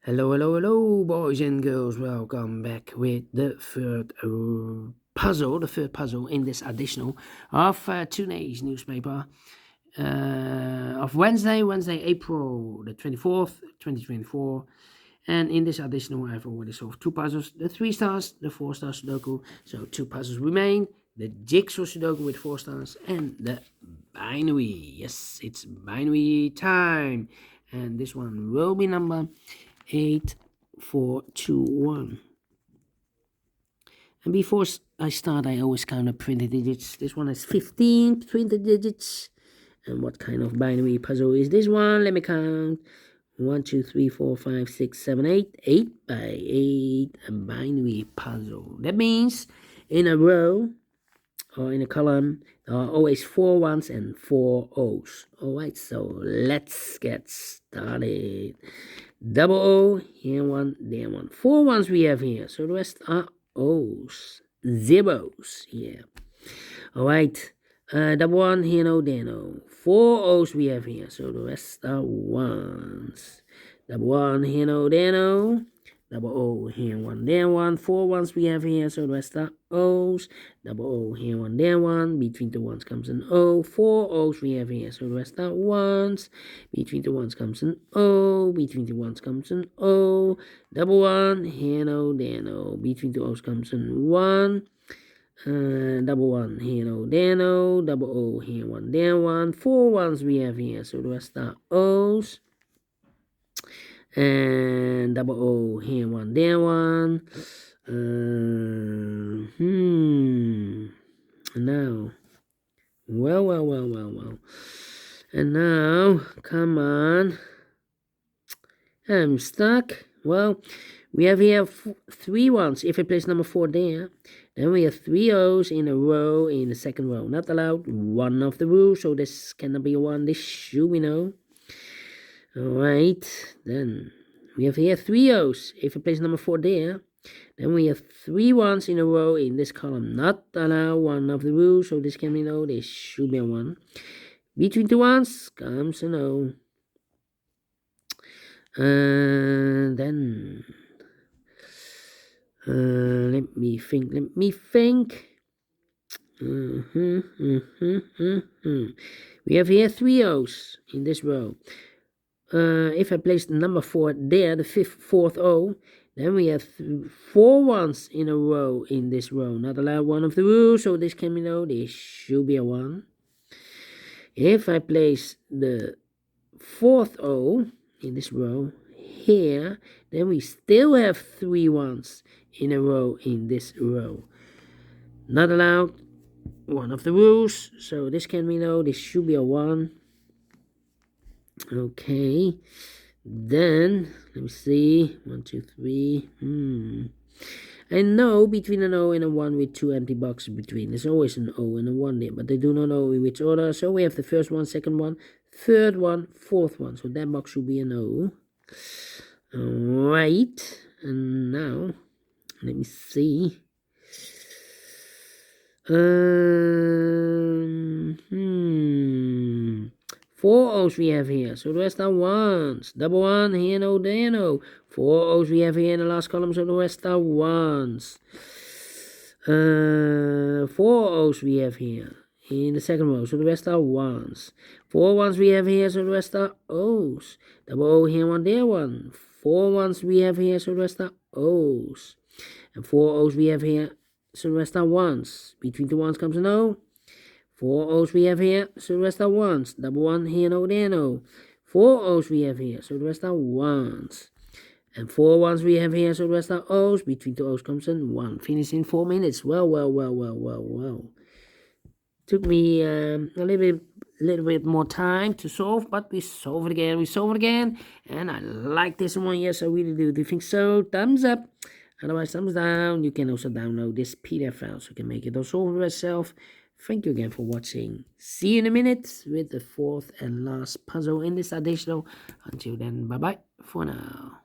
Hello, hello, hello, boys and girls. Welcome back with the third puzzle in this edition of today's newspaper of Wednesday, April the 24th, 2024. And in this edition, I've already solved two puzzles, the 3 stars, the 4 star Sudoku. So 2 puzzles remain, the Jigsaw Sudoku with 4 stars and the binary. Yes, it's binary time. And this one will be number 8421. And before I start, I always count the printed digits. This one has 15 printed digits. And what kind of binary puzzle is this one? Let me count. 1, 2, 3, 4, 5, 6, 7, 8. 8 by 8. A binary puzzle. That means in a row or in a column, there are always 4 ones and 4 O's. Alright, so let's get started. Double O, here one, there one. 4 ones we have here, so the rest are O's. Zeros here. Alright, double one, here no, there no. 4 O's we have here, so the rest are ones. Double one, here no, there no. Double O, here one, there one. 4 ones we have here, so the rest are O's. Double O, here one, there one. Between the ones comes an O. 4 O's we have here, so the rest are ones. Between the ones comes an O. Between the ones comes an O. Double one, here no, there no. Between the O's comes an 1. Double one, here no, there no. Double O, here one, there one. 4 ones we have here, so the rest are O's. And double O, here one, there one. Now, well. And now, come on. I'm stuck. Well, we have here 3 ones. If I place number 4 there, then we have 3 O's in a row in the second row. Not allowed. One of the rules, so this cannot be a 1. This should we know. Alright, then we have here 3 O's. If I place number 4 there, then we have 3 ones in a row in this column. Not allowed. One of the rules, so this can be no. This should be a 1. Between 2 ones comes an O. Then let me think. We have here 3 O's in this row. If I place the number 4 there, the 4th O, then we have 4 ones in a row in this row. Not allowed. One of the rules, so this can be no. This should be a 1. If I place the 4th O in this row here, then we still have 3 ones in a row in this row. Not allowed. One of the rules, so this can be no. This should be a 1. Okay, then let me see. 1, 2, 3. I know between an O and a 1 with 2 empty boxes between. There's always an O and a 1 there, but they do not know in which order. So we have the first one, second one, third one, fourth one. So that box should be an O. Alright, and now let me see. 4 O's we have here, so the rest are ones. Double one, here no, there no. 4 O's we have here in the last column, so the rest are ones. 4 O's we have here in the second row, so the rest are ones. 4 ones we have here, so the rest are O's. Double O, here one, there one. 4 ones we have here, so the rest are O's. And 4 O's we have here, so the rest are ones. Between the ones comes an O. 4 O's we have here, so the rest are ones. Double one, here no, there no. 4 O's we have here, so the rest are ones. And 4 ones we have here, so the rest are O's. Between 2 O's comes an 1. Finish in 4 minutes. Well. Took me a little bit more time to solve, but we solve it again. And I like this one. Yes, I really do. Do you think so? Thumbs up. Otherwise, thumbs down. You can also download this PDF file so you can make it all solve yourself. Thank you again for watching. See you in a minute with the 4th and last puzzle in this edition. Until then, bye-bye for now.